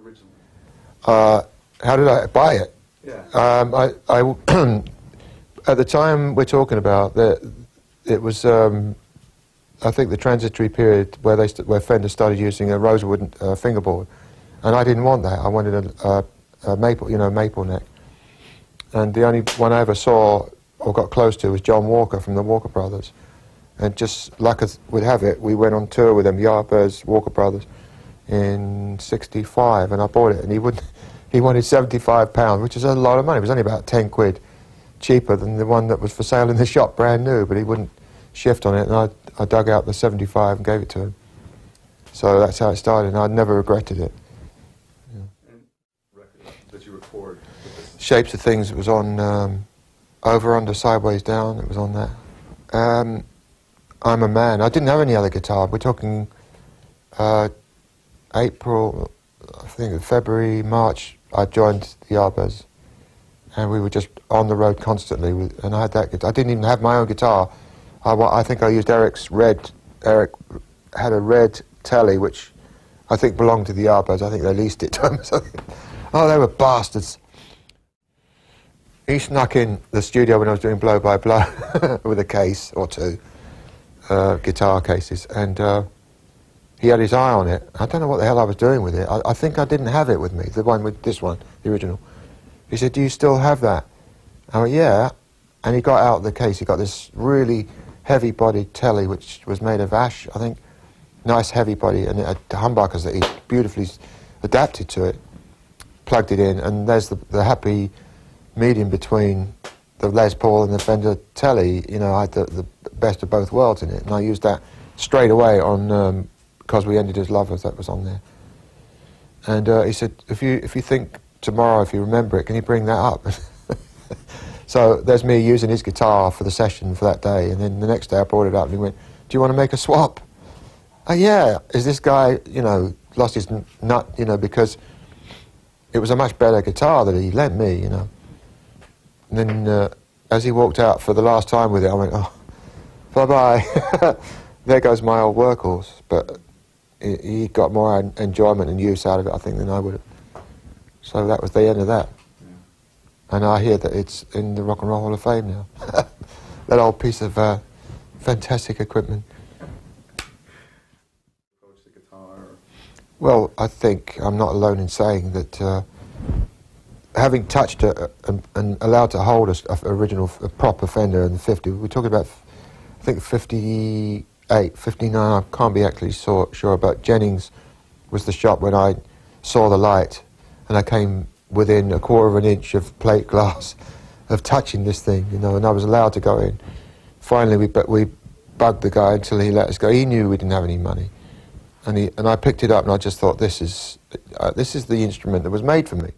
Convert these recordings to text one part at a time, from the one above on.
originally? How did I buy it? Yeah. I at the time we're talking about, it was I think the transitory period where where Fender started using a Rosewood fingerboard, and I didn't want that. I wanted a maple, maple neck. And the only one I ever saw or got close to was John Walker from the Walker Brothers. And just luck as would have it, we went on tour with them, Yardbirds, Walker Brothers, in '65, and I bought it, and he wanted £75, which is a lot of money. It was only about 10 quid cheaper than the one that was for sale in the shop, brand new, but he wouldn't shift on it, and I dug out the 75 and gave it to him. So that's how it started, and I never regretted it. Yeah. And record that you record with this? Shapes of Things, it was on Over, Under, Sideways, Down, it was on that. I'm a Man. I didn't have any other guitar. We're talking April, I think February, March, I joined the Yardbirds, and we were just on the road constantly, and I had that guitar. I didn't even have my own guitar. I think I used Eric's red. Eric had a red Telly, which I think belonged to the Yardbirds. I think they leased it to him. Oh, they were bastards. He snuck in the studio when I was doing Blow by Blow with a case or two, guitar cases, and he had his eye on it. I don't know what the hell I was doing with it. I think I didn't have it with me, the one with this one, the original. He said, "Do you still have that?" I went, "Yeah." And he got out the case. He got this really heavy-bodied Telly, which was made of ash, I think. Nice heavy body, and it had humbuckers that he beautifully adapted to it. Plugged it in, and there's the happy medium between the Les Paul and the Fender Telly. I had the best of both worlds in it, and I used that straight away on Because We Ended as Lovers, that was on there. And he said, if you think tomorrow, if you remember it, can you bring that up? So there's me using his guitar for the session for that day, and then the next day I brought it up and he went, "Do you want to make a swap?" Oh yeah, is this guy, lost his nut, because it was a much better guitar that he lent me, And then as he walked out for the last time with it, I went, "Oh, bye-bye." There goes my old workhorse. But he got more enjoyment and use out of it, I think, than I would have. So that was the end of that. Yeah. And I hear that it's in the Rock and Roll Hall of Fame now. That old piece of fantastic equipment. Approach the guitar? Well, I think I'm not alone in saying that having touched it and allowed to hold a proper Fender in the 50s, we're talking about, I think, 58, 59, I can't be actually sure, but Jennings was the shop when I saw the light, and I came within a quarter of an inch of plate glass of touching this thing, and I was allowed to go in. Finally, we bugged the guy until he let us go. He knew we didn't have any money, and I picked it up, and I just thought, this is the instrument that was made for me.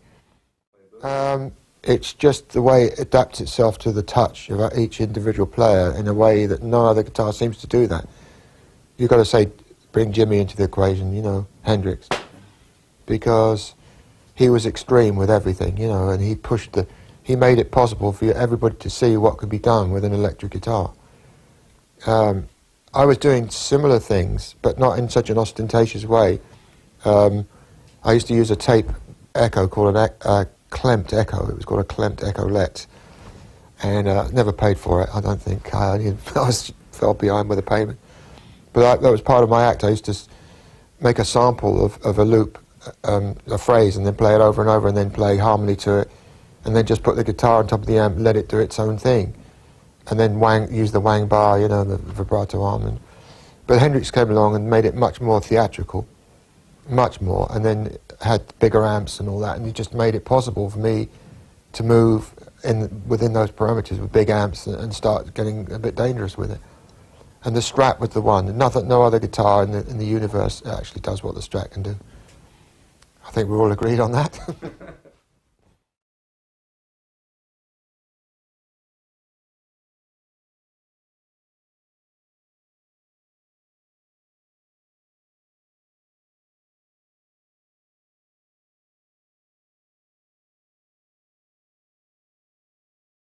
It's just the way it adapts itself to the touch of each individual player in a way that no other guitar seems to do that. You've got to say, bring Jimmy into the equation, Hendrix, because he was extreme with everything, and he made it possible for everybody to see what could be done with an electric guitar. I was doing similar things, but not in such an ostentatious way. I used to use a tape echo called a Klemt Echo. It was called a Klemt Echo-Let, and never paid for it, I don't think. I fell behind with the payment. But that was part of my act. I used to make a sample of a loop, a phrase, and then play it over and over, and then play harmony to it, and then just put the guitar on top of the amp, let it do its own thing, and then use the wang bar, the vibrato arm. But Hendrix came along and made it much more theatrical, much more, and then had bigger amps and all that, and he just made it possible for me to move within those parameters with big amps and start getting a bit dangerous with it. And the Strat was the one. No other guitar in the universe actually does what the Strat can do. I think we're all agreed on that.